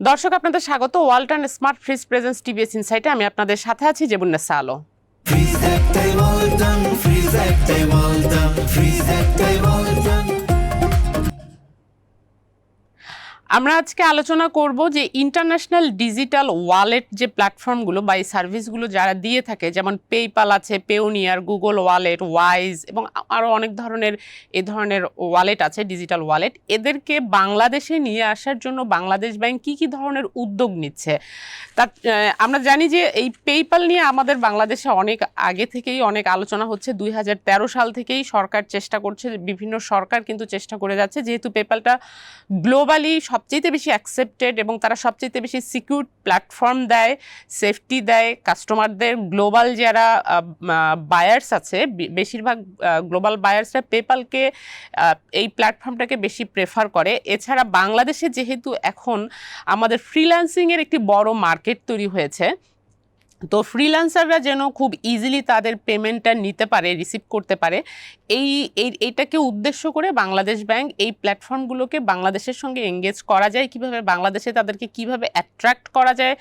দর্শক আপনাদের স্বাগত Walton smart fridge presents TVS ইনসাইটে। আমি আপনাদের সাথে আছি জেবুন্নেসা আলো। আমরা আজকে আলোচনা করব যে ইন্টারন্যাশনাল ডিজিটাল ওয়ালেট যে প্ল্যাটফর্মগুলো বা এই সার্ভিসগুলো যারা দিয়ে থাকে, যেমন পেপ্যাল আছে, পেওনিয়ার, গুগল ওয়ালেট, ওয়াইজ এবং আরও অনেক ধরনের এ ধরনের ওয়ালেট আছে, ডিজিটাল ওয়ালেট। এদেরকে বাংলাদেশে নিয়ে আসার জন্য বাংলাদেশ ব্যাংক কী ধরনের উদ্যোগ নিচ্ছে তা আমরা জানি যে এই পেপ্যাল নিয়ে আমাদের বাংলাদেশে অনেক আগে থেকেই অনেক আলোচনা হচ্ছে। 2013 সাল থেকেই সরকার চেষ্টা করছে, বিভিন্ন সরকার কিন্তু চেষ্টা করে যাচ্ছে, যেহেতু পেপ্যালটা গ্লোবালি সবচেয়ে বেশি অ্যাকসেপ্টেড এবং তারা সবচেয়ে বেশি সিকিউর প্ল্যাটফর্ম দেয়, সেফটি দেয় কাস্টমারদের। গ্লোবাল যারা বায়ার্স আছে, বেশিরভাগ গ্লোবাল বায়ার্সরা পেপ্যালকে এই প্ল্যাটফর্মটাকে বেশি প্রেফার করে। এছাড়া বাংলাদেশে যেহেতু এখন আমাদের ফ্রিল্যান্সিংয়ের একটি বড় মার্কেট তৈরি হয়েছে, তো ফ্রিল্যান্সাররা যেন খুব ইজিলি তাদের পেমেন্টটা নিতে পারে, রিসিভ করতে পারে, এইটাকে উদ্দেশ্য করে বাংলাদেশ ব্যাংক এই প্ল্যাটফর্মগুলোকে বাংলাদেশের সঙ্গে এঙ্গেজ করা যায়, কিভাবে বাংলাদেশে তাদেরকে কিভাবে অ্যাট্রাক্ট করা যায়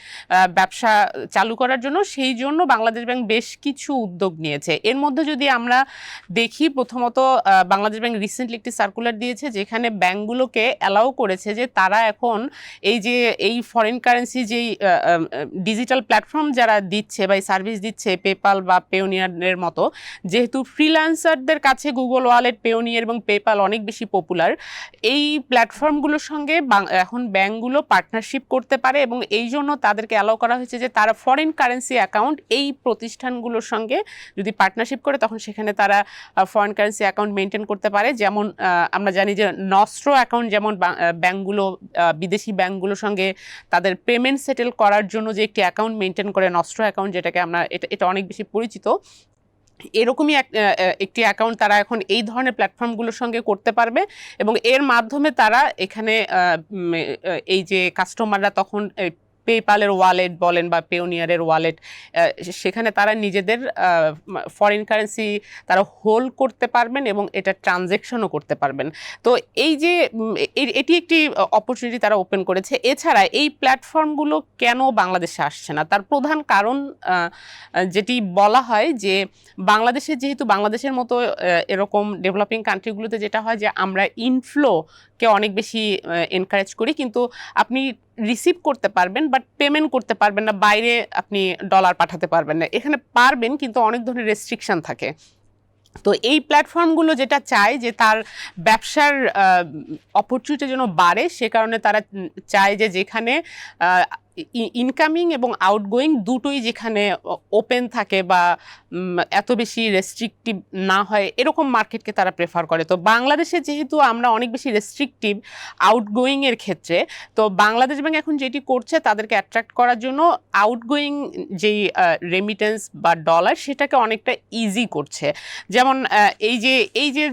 ব্যবসা চালু করার জন্য, সেই জন্য বাংলাদেশ ব্যাংক বেশ কিছু উদ্যোগ নিয়েছে। এর মধ্যে যদি আমরা দেখি, প্রথমত বাংলাদেশ ব্যাংক রিসেন্টলি একটি সার্কুলার দিয়েছে যেখানে ব্যাংকগুলোকে অ্যালাউ করেছে যে তারা এখন এই ফরেন কারেন্সি যেই ডিজিটাল প্ল্যাটফর্ম যারা দিচ্ছে বা সার্ভিস দিচ্ছে, পেপ্যাল বা পেওনিয়ারের মতো, যেহেতু ফ্রিল্যান্সারদের কাছে গুগল ওয়ালেট, পেওনিয়ার এবং পেপ্যাল অনেক বেশি পপুলার, এই প্ল্যাটফর্মগুলোর সঙ্গে এখন ব্যাংকগুলো পার্টনারশিপ করতে পারে এবং এই জন্য তাদেরকে অ্যালাউ করা হয়েছে যে তারা ফরেন কারেন্সি অ্যাকাউন্ট এই প্রতিষ্ঠানগুলোর সঙ্গে যদি পার্টনারশিপ করে তখন সেখানে তারা ফরেন কারেন্সি অ্যাকাউন্ট মেনটেন করতে পারে। যেমন আমরা জানি যে নস্ট্রো অ্যাকাউন্ট, যেমন ব্যাংকগুলো বিদেশি ব্যাংকগুলোর সঙ্গে তাদের পেমেন্ট সেটেল করার জন্য যে একটি অ্যাকাউন্ট মেনটেন করে, নস্ট্রো অ্যাকাউন্ট, যেটাকে আমরা এটা অনেক বেশি পরিচিত, এরকমই একটি অ্যাকাউন্ট তারা এখন এই ধরনের প্ল্যাটফর্মগুলোর সঙ্গে করতে পারবে এবং এর মাধ্যমে তারা এখানে এই যে কাস্টমাররা তখন পেপ্যালের ওয়ালেট বলেন বা পেওনিয়ারের ওয়ালেট, সেখানে তারা নিজেদের ফরেন কারেন্সি তারা হোল্ড করতে পারবেন এবং এটা ট্রানজ্যাকশনও করতে পারবেন। তো এই যে এটি একটি অপরচুনিটি তারা ওপেন করেছে। এছাড়া এই প্ল্যাটফর্মগুলো কেন বাংলাদেশে আসছে না, তার প্রধান কারণ যেটি বলা হয় যে বাংলাদেশে, যেহেতু বাংলাদেশের মতো এরকম ডেভেলপিং কান্ট্রিগুলোতে যেটা হয় যে আমরা ইনফ্লোকে অনেক বেশি এনকারেজ করি, কিন্তু আপনি রিসিভ করতে পারবেন বাট পেমেন্ট করতে পারবেন না, বাইরে আপনি ডলার পাঠাতে পারবেন না। এখানে পারবেন কিন্তু অনেক ধরনের রেস্ট্রিকশন থাকে। তো এই প্ল্যাটফর্মগুলো যেটা চায় যে তার ব্যবসার অপরচুনিটি যেন বাড়ে, সে কারণে তারা চায় যে যেখানে ইনকামিং এবং আউটগোয়িং দুটোই যেখানে ওপেন থাকে বা এত বেশি রেস্ট্রিকটিভ না হয়, এরকম মার্কেটকে তারা প্রেফার করে। তো বাংলাদেশে যেহেতু আমরা অনেক বেশি রেস্ট্রিকটিভ আউটগোয়িংয়ের ক্ষেত্রে, তো বাংলাদেশ ব্যাংক এখন যেটি করছে তাদেরকে অ্যাট্রাক্ট করার জন্য আউটগোয়িং যেই রেমিটেন্স বা ডলার, সেটাকে অনেকটা ইজি করছে। যেমন এই যে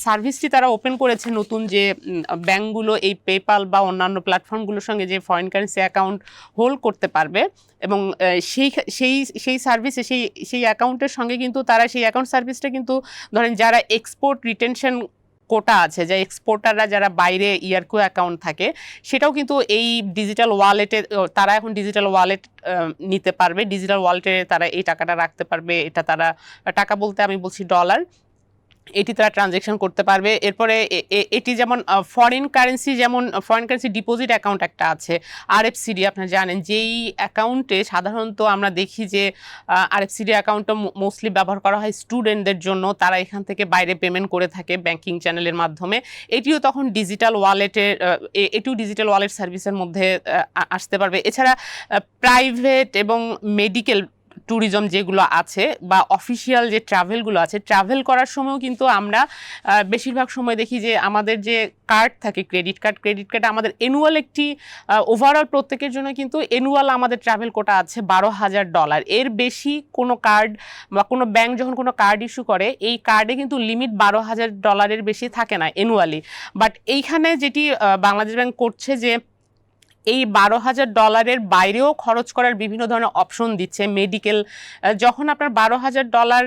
সার্ভিসটি তারা ওপেন করেছে নতুন, যে ব্যাংকগুলো এই পেপ্যাল বা অন্যান্য প্ল্যাটফর্মগুলোর সঙ্গে যে ফরেন কারেন্সি অ্যাকাউন্ট হোল্ড করতে পারবে এবং সেই সার্ভিসে সেই অ্যাকাউন্টের সঙ্গে কিন্তু তারা সেই অ্যাকাউন্ট সার্ভিসটা কিন্তু ধরেন যারা এক্সপোর্ট রিটেনশন কোটা আছে, যে এক্সপোর্টাররা যারা বাইরে ইয়ারকো অ্যাকাউন্ট থাকে, সেটাও কিন্তু এই ডিজিটাল ওয়ালেটে তারা এখন ডিজিটাল ওয়ালেট নিতে পারবে, ডিজিটাল ওয়ালেটে তারা এই টাকাটা রাখতে পারবে। এটা তারা টাকা বলতে আমি বলছি ডলার, এটি তারা ট্রানজ্যাকশন করতে পারবে। এরপরে এটি যেমন ফরেন কারেন্সি ডিপোজিট অ্যাকাউন্ট একটা আছে, আরএফসিডি, আপনারা জানেন, যেই অ্যাকাউন্টে সাধারণত আমরা দেখি যে আরএফসিডি অ্যাকাউন্টটা মোস্টলি ব্যবহার করা হয় স্টুডেন্টদের জন্য, তারা এখান থেকে বাইরে পেমেন্ট করে থাকে ব্যাংকিং চ্যানেলের মাধ্যমে। এটিও তখন ডিজিটাল ওয়ালেট সার্ভিসের মধ্যে আসতে পারবে। এছাড়া প্রাইভেট এবং মেডিকেল ট্যুরিজম যেগুলো আছে বা অফিসিয়াল যে ট্রাভেলগুলো আছে, ট্রাভেল করার সময়ও কিন্তু আমরা বেশিরভাগ সময় দেখি যে আমাদের যে কার্ড থাকে, ক্রেডিট কার্ড আমাদের অ্যানুয়াল একটি ওভারঅল প্রত্যেকের জন্য কিন্তু অ্যানুয়াল আমাদের ট্রাভেল কোটা আছে $12,000। এর বেশি কোনো কার্ড বা কোনো ব্যাংক যখন কোনো কার্ড ইস্যু করে, এই কার্ডে কিন্তু লিমিট $12,000 বেশি থাকে না অ্যানুয়ালি। বাট এইখানে যেটি বাংলাদেশ ব্যাংক করছে যে এই $12,000 বাইরেও খরচ করার বিভিন্ন ধরনের অপশন দিচ্ছে। মেডিকেল, যখন আপনার $12,000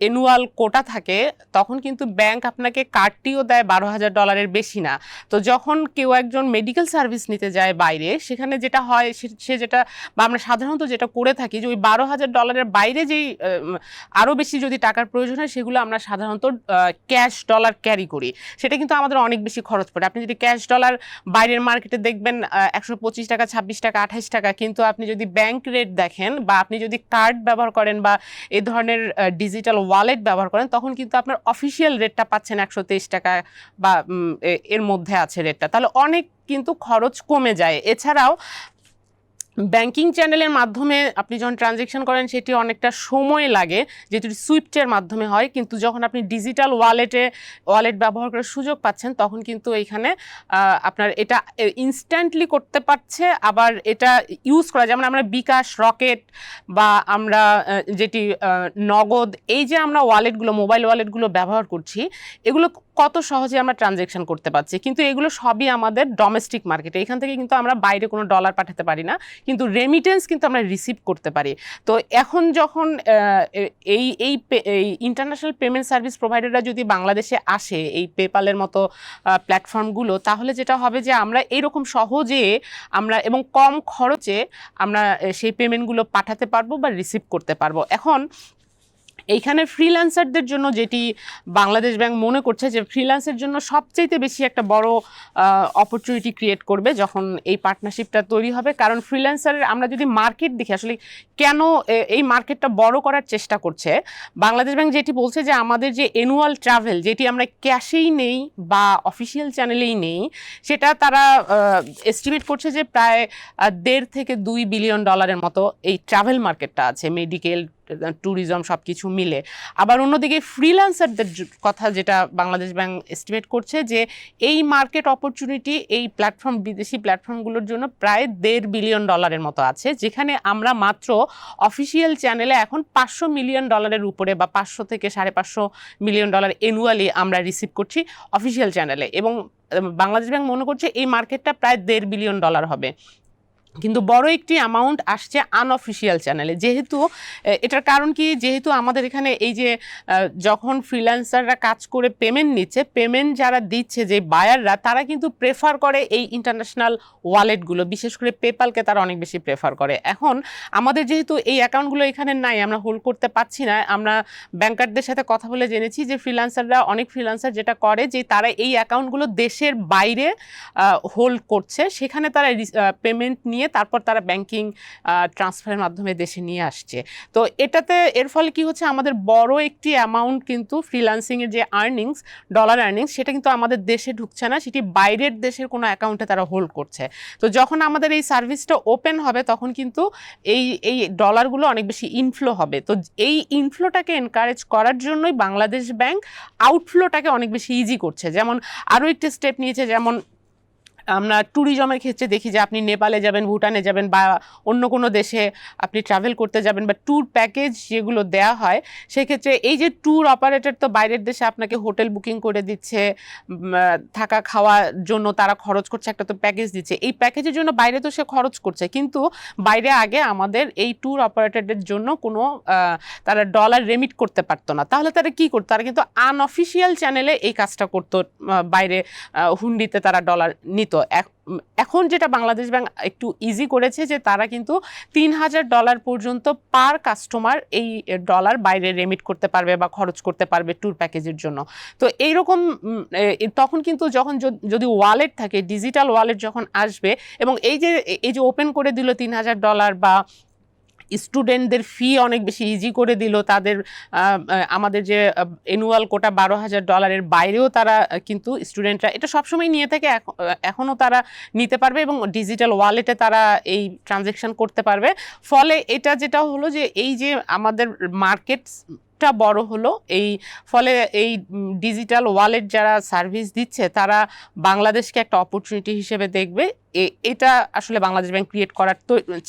অ্যানুয়াল কোটা থাকে তখন কিন্তু ব্যাংক আপনাকে কার্ডটিও দেয় $12,000 বেশি না। তো যখন কেউ একজন মেডিকেল সার্ভিস নিতে যায় বাইরে, সেখানে যেটা হয় সে যেটা, বা আমরা সাধারণত যেটা করে থাকি যে ওই $12,000 বাইরে যেই আরও বেশি যদি টাকার প্রয়োজন হয় সেগুলো আমরা সাধারণত ক্যাশ ডলার ক্যারি করি। সেটা কিন্তু আমাদের অনেক বেশি খরচ পড়ে। আপনি যদি ক্যাশ ডলার বাইরের মার্কেটে দেখবেন 125 টাকা, 26 টাকা, 28 টাকা, কিন্তু আপনি যদি ব্যাংক রেট দেখেন বা আপনি যদি কার্ড ব্যবহার করেন বা এই ধরনের ডিজিটাল ওয়ালেট ব্যবহার করেন তখন কিন্তু আপনার অফিসিয়াল রেটটা পাচ্ছেন 123 টাকা বা এর মধ্যে আছে রেটটা। তাহলে অনেক কিন্তু খরচ কমে যায়। এছাড়াও ব্যাংকিং চ্যানেলের মাধ্যমে আপনি যখন ট্রানজ্যাকশন করেন সেটি অনেকটা সময় লাগে, যেহেতু সুইফটের মাধ্যমে হয়, কিন্তু যখন আপনি ডিজিটাল ওয়ালেট ব্যবহার করার সুযোগ পাচ্ছেন তখন কিন্তু এইখানে আপনার এটা ইনস্ট্যান্টলি করতে পারছে। আবার এটা ইউজ করা, যেমন আমরা বিকাশ, রকেট বা আমরা যেটি নগদ, এই যে আমরা ওয়ালেটগুলো, মোবাইল ওয়ালেটগুলো ব্যবহার করছি, এগুলো কত সহজে আমরা ট্রানজ্যাকশন করতে পারছি। কিন্তু এগুলো সবই আমাদের ডোমেস্টিক মার্কেটে, এখান থেকে কিন্তু আমরা বাইরে কোনো ডলার পাঠাতে পারি না, কিন্তু রেমিটেন্স কিন্তু আমরা রিসিভ করতে পারি। তো এখন যখন এই ইন্টারন্যাশনাল পেমেন্ট সার্ভিস প্রোভাইডাররা যদি বাংলাদেশে আসে, এই পেপ্যালের মতো প্ল্যাটফর্মগুলো, তাহলে যেটা হবে যে আমরা এইরকম সহজে আমরা এবং কম খরচে আমরা সেই পেমেন্টগুলো পাঠাতে পারবো বা রিসিভ করতে পারবো। এখন এইখানে ফ্রিল্যান্সারদের জন্য যেটি বাংলাদেশ ব্যাংক মনে করছে যে ফ্রিল্যান্সের জন্য সবচেয়ে বেশি একটা বড় অপরচুনিটি ক্রিয়েট করবে যখন এই পার্টনারশিপটা তৈরি হবে। কারণ ফ্রিল্যান্সারের আমরা যদি মার্কেট দেখি, আসলে কেন এই মার্কেটটা বড় করার চেষ্টা করছে, বাংলাদেশ ব্যাংক যেটি বলছে যে আমাদের যে অ্যানুয়াল ট্রাভেল, যেটি আমরা ক্যাশেই নেই বা অফিসিয়াল চ্যানেলেই নেই, সেটা তারা এস্টিমেট করছে যে প্রায় $1.5 থেকে $2 বিলিয়ন মতো এই ট্রাভেল মার্কেটটা আছে, মেডিকেল, ট্যুরিজম সব কিছু মিলে। আবার অন্যদিকে ফ্রিল্যান্সারদের কথা যেটা বাংলাদেশ ব্যাংক এস্টিমেট করছে যে এই মার্কেট অপরচুনিটি এই প্ল্যাটফর্ম, বিদেশি প্ল্যাটফর্মগুলোর জন্য প্রায় $1.5 বিলিয়ন মতো আছে, যেখানে আমরা মাত্র অফিসিয়াল চ্যানেলে এখন $500 মিলিয়ন উপরে বা $500 থেকে $550 মিলিয়ন অ্যানুয়ালি আমরা রিসিভ করছি অফিসিয়াল চ্যানেলে। এবং বাংলাদেশ ব্যাংক মনে করছে এই মার্কেটটা প্রায় $1.5 বিলিয়ন হবে। কিন্তু বড় একটি অ্যামাউন্ট আসছে আনঅফিসিয়াল চ্যানেলে। যেহেতু এটার কারণ কি, যেহেতু আমাদের এখানে এই যে যখন ফ্রিল্যান্সাররা কাজ করে পেমেন্ট নিচ্ছে, পেমেন্ট যারা দিচ্ছে যে বায়াররা, তারা কিন্তু প্রেফার করে এই ইন্টারন্যাশনাল ওয়ালেটগুলো, বিশেষ করে পেপ্যালকে তারা অনেক বেশি প্রেফার করে। এখন আমাদের যেহেতু এই অ্যাকাউন্টগুলো এখানে নাই, আমরা হোল্ড করতে পারছি না, আমরা ব্যাংকারদের সাথে কথা বলে জেনেছি যে অনেক ফ্রিল্যান্সার যেটা করে যে তারা এই অ্যাকাউন্টগুলো দেশের বাইরে হোল্ড করছে, সেখানে তারা পেমেন্ট নিয়ে তারপর তারা ব্যাংকিং ট্রান্সফারের মাধ্যমে দেশে নিয়ে আসছে। তো এর ফলে কি হচ্ছে, আমাদের বড় একটি অ্যামাউন্ট কিন্তু ফ্রিল্যান্সিংয়ের যে ডলার আর্নিংস, সেটা কিন্তু আমাদের দেশে ঢুকছে না, সেটি বাইরের দেশের কোনো অ্যাকাউন্টে তারা হোল্ড করছে। তো যখন আমাদের এই সার্ভিসটা ওপেন হবে তখন কিন্তু এই ডলারগুলো অনেক বেশি ইনফ্লো হবে। তো এই ইনফ্লোটাকে এনকারেজ করার জন্যই বাংলাদেশ ব্যাংক আউটফ্লোটাকে অনেক বেশি ইজি করছে। যেমন আরও একটি স্টেপ নিয়েছে, যেমন আমরা ট্যুরিজমের ক্ষেত্রে দেখি যে আপনি নেপালে যাবেন, ভুটানে যাবেন বা অন্য কোনো দেশে আপনি ট্রাভেল করতে যাবেন, বা ট্যুর প্যাকেজ যেগুলো দেওয়া হয়, সেক্ষেত্রে এই যে ট্যুর অপারেটর তো বাইরের দেশে আপনাকে হোটেল বুকিং করে দিচ্ছে, থাকা খাওয়ার জন্য তারা খরচ করছে, একটা তো প্যাকেজ দিচ্ছে, এই প্যাকেজের জন্য বাইরে তো সে খরচ করছে, কিন্তু বাইরে আগে আমাদের এই ট্যুর অপারেটরদের জন্য কোনো তারা ডলার রেমিট করতে পারতো না। তাহলে তারা কি করতো, তারা কিন্তু আনঅফিসিয়াল চ্যানেলে এই কাজটা করতো, বাইরে হুন্ডিতে তারা ডলার নিত। এখন যেটা বাংলাদেশ ব্যাংক একটু ইজি করেছে যে তারা কিন্তু $3,000 পর্যন্ত পার কাস্টমার এই ডলার বাইরে রেমিট করতে পারবে বা খরচ করতে পারবে ট্যুর প্যাকেজের জন্য। তো এইরকম তখন কিন্তু যখন যদি ওয়ালেট থাকে, ডিজিটাল ওয়ালেট যখন আসবে, এবং এই যে ওপেন করে দিল $3,000 বা স্টুডেন্টদের ফি অনেক বেশি ইজি করে দিল, তাদের আমাদের যে অ্যানুয়াল কোটা $12,000 বাইরেও তারা কিন্তু স্টুডেন্টরা এটা সবসময় নিয়ে থাকে, এখনও তারা নিতে পারবে এবং ডিজিটাল ওয়ালেটে তারা এই ট্রানজ্যাকশন করতে পারবে। ফলে এটা যেটা হলো যে এই যে আমাদের মার্কেট অনেকটা বড় হলো। এই ফলে এই ডিজিটাল ওয়ালেট যারা সার্ভিস দিচ্ছে তারা বাংলাদেশকে একটা অপরচুনিটি হিসেবে দেখবে। এটা আসলে বাংলাদেশ ব্যাংক ক্রিয়েট করার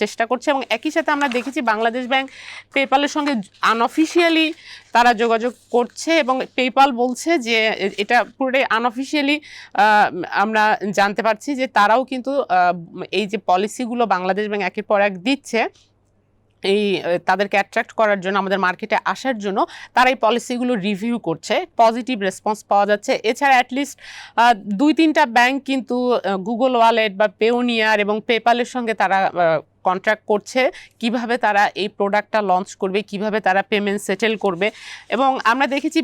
চেষ্টা করছে। এবং একই সাথে আমরা দেখেছি বাংলাদেশ ব্যাংক পেপ্যালের সঙ্গে আনঅফিসিয়ালি তারা যোগাযোগ করছে, এবং পেপ্যাল বলছে যে এটা পুরোটাই আনঅফিসিয়ালি আমরা জানতে পারছি যে তারাও কিন্তু এই যে পলিসিগুলো বাংলাদেশ ব্যাংক একের পর এক দিচ্ছে এই তাদেরকে অ্যাট্রাক্ট করার জন্য, আমাদের মার্কেটে আসার জন্য তারা এই পলিসিগুলো রিভিউ করছে। পজিটিভ রেসপন্স পাওয়া যাচ্ছে। এছাড়া অ্যাটলিস্ট 2-3টা ব্যাংক কিন্তু গুগল ওয়ালেট বা পেওনিয়ার এবং পেপ্যালের সঙ্গে তারা কন্ট্রাক্ট করছে কিভাবে তারা এই প্রোডাক্টটা লঞ্চ করবে, কিভাবে তারা পেমেন্ট সেটেল করবে। এবং আমরা দেখেছি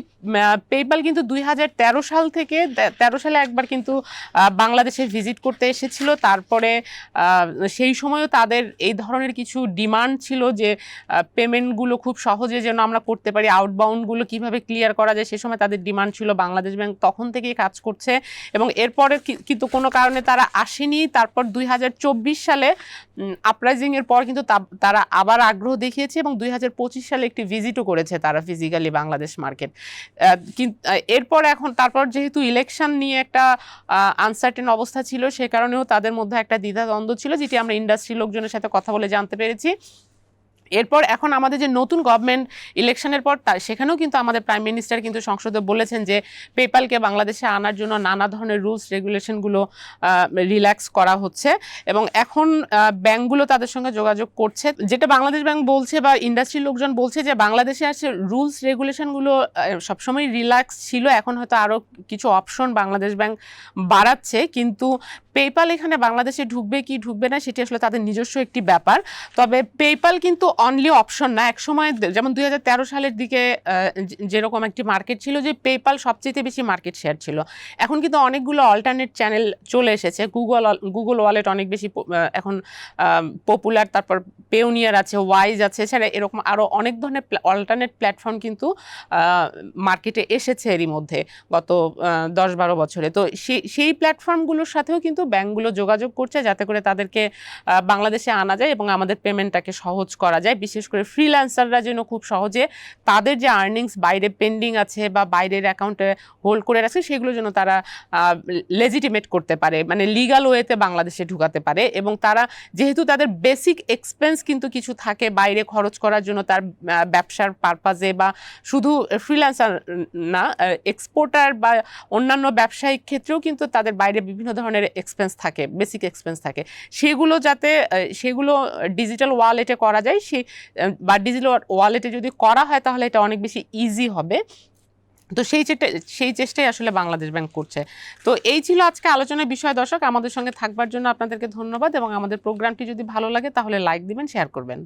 পেপ্যাল কিন্তু 2013 সাল থেকে 13 সালে একবার কিন্তু বাংলাদেশে ভিজিট করতে এসেছিল। তারপরে সেই সময়ও তাদের এই ধরনের কিছু ডিমান্ড ছিল যে পেমেন্টগুলো খুব সহজে যেন আমরা করতে পারি, আউটবাউন্ডগুলো কিভাবে ক্লিয়ার করা যায়, সে সময় তাদের ডিমান্ড ছিল। বাংলাদেশ ব্যাংক তখন থেকেই কাজ করছে এবং এরপরে কিন্তু কোনো কারণে তারা আসেনি। তারপর 2024 সালে আপরাইজিংয়ের পর কিন্তু তারা আবার আগ্রহ দেখিয়েছে এবং 2025 সালে একটি ভিজিটও করেছে তারা ফিজিক্যালি বাংলাদেশ মার্কেট। কিন্তু এরপর তারপর যেহেতু ইলেকশন নিয়ে একটা আনসার্টেন অবস্থা ছিল, সে কারণেও তাদের মধ্যে একটা দ্বিধাদ্বন্দ্ব ছিল, যেটি আমরা ইন্ডাস্ট্রি লোকজনের সাথে কথা বলে জানতে পেরেছি। এরপর এখন আমাদের যে নতুন গভর্নমেন্ট ইলেকশনের পর সেখানেও কিন্তু আমাদের প্রাইম মিনিস্টার কিন্তু সংসদে বলেছেন যে পেপ্যালকে বাংলাদেশে আনার জন্য নানা ধরনের রুলস রেগুলেশনগুলো রিল্যাক্স করা হচ্ছে এবং এখন ব্যাংকগুলো তাদের সঙ্গে যোগাযোগ করছে। যেটা বাংলাদেশ ব্যাংক বলছে বা ইন্ডাস্ট্রির লোকজন বলছে যে বাংলাদেশে আসে রুলস রেগুলেশনগুলো সবসময় রিল্যাক্স ছিল, এখন হয়তো আরও কিছু অপশন বাংলাদেশ ব্যাংক বাড়াচ্ছে। কিন্তু পেপ্যাল এখানে বাংলাদেশে ঢুকবে কি ঢুকবে না সেটি আসলে তাদের নিজস্ব একটি ব্যাপার। তবে পেপ্যাল কিন্তু অনলি অপশন না। একসময় যেমন 2013 সালের দিকে যেরকম একটি মার্কেট ছিল যে পেপ্যাল সবচেয়ে বেশি মার্কেট শেয়ার ছিল, এখন কিন্তু অনেকগুলো অল্টারনেট চ্যানেল চলে এসেছে। গুগল ওয়ালেট অনেক বেশি এখন পপুলার, তারপর পেওনিয়ার আছে, ওয়াইজ আছে, এছাড়া এরকম আরও অনেক ধরনের অল্টারনেট প্ল্যাটফর্ম কিন্তু মার্কেটে এসেছে এরই মধ্যে গত 10-12 বছরে। তো সেই প্ল্যাটফর্মগুলোর সাথেও কিন্তু ব্যাংকগুলো যোগাযোগ করছে যাতে করে তাদেরকে বাংলাদেশে আনা যায় এবং আমাদের পেমেন্টটাকে সহজ করা যায়। বিশেষ করে ফ্রিল্যান্সাররা যেন খুব সহজে তাদের যে আর্নিংস বাইরে পেন্ডিং আছে বা বাইরের অ্যাকাউন্টে হোল্ড করে রাখছে সেগুলো যেন তারা লেজিটিমেট করতে পারে, মানে লিগাল ওয়েতে বাংলাদেশে ঢুকাতে পারে। এবং তারা যেহেতু তাদের বেসিক এক্সপেন্স কিন্তু কিছু থাকে বাইরে খরচ করার জন্য, তার ব্যবসার পারপাজে বা শুধু ফ্রিল্যান্সার না, এক্সপোর্টার বা অন্যান্য ব্যবসায়িক ক্ষেত্রেও কিন্তু তাদের বাইরে বিভিন্ন ধরনের এক্সপেন্স থাকে, বেসিক এক্সপেন্স থাকে। সেগুলো ডিজিটাল ওয়ালেটে করা যায়, বা ডিজিটাল ওয়ালেটে যদি করা হয় তাহলে এটা অনেক বেশি ইজি হবে। তো সেই চেষ্টাই আসলে বাংলাদেশ ব্যাংক করছে। তো এই ছিল আজকে আলোচনার বিষয়। দর্শক, আমাদের সঙ্গে থাকবার জন্য আপনাদেরকে ধন্যবাদ এবং আমাদের প্রোগ্রামটি যদি ভালো লাগে তাহলে লাইক দিবেন, শেয়ার করবেন।